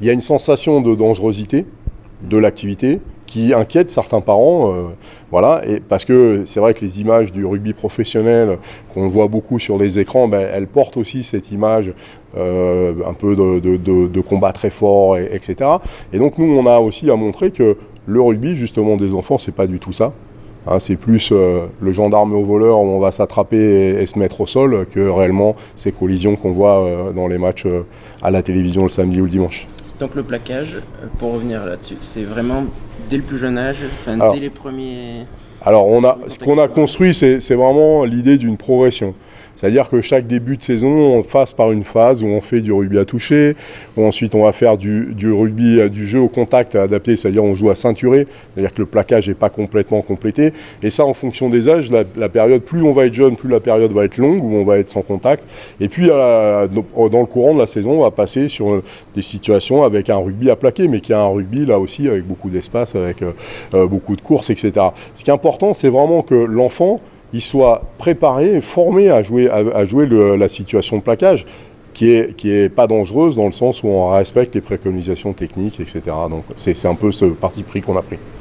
il y a une sensation de dangerosité de l'activité qui inquiète certains parents, voilà, et parce que c'est vrai que les images du rugby professionnel qu'on voit beaucoup sur les écrans, ben, elles portent aussi cette image un peu de combat très fort, etc. Et donc nous, on a aussi à montrer que le rugby, justement, des enfants, c'est pas du tout ça. Hein, c'est plus le gendarme au voleur où on va s'attraper et se mettre au sol que réellement ces collisions qu'on voit dans les matchs à la télévision le samedi ou le dimanche. Donc le plaquage, pour revenir là-dessus, c'est vraiment dès le plus jeune âge, dès les premiers... Alors ce qu'on a construit, c'est vraiment l'idée d'une progression. C'est-à-dire que chaque début de saison, on passe par une phase où on fait du rugby à toucher, où ensuite on va faire du rugby, du jeu au contact adapté, c'est-à-dire on joue à ceinturer, c'est-à-dire que le plaquage n'est pas complètement complété. Et ça, en fonction des âges, la période, plus on va être jeune, plus la période va être longue, où on va être sans contact. Et puis, dans le courant de la saison, on va passer sur des situations avec un rugby à plaquer, mais qui a un rugby là aussi avec beaucoup d'espace, avec beaucoup de courses, etc. Ce qui est important, c'est vraiment que l'enfant il soit préparé et formé à jouer la situation de plaquage qui est pas dangereuse dans le sens où on respecte les préconisations techniques, etc. Donc c'est un peu ce parti pris qu'on a pris.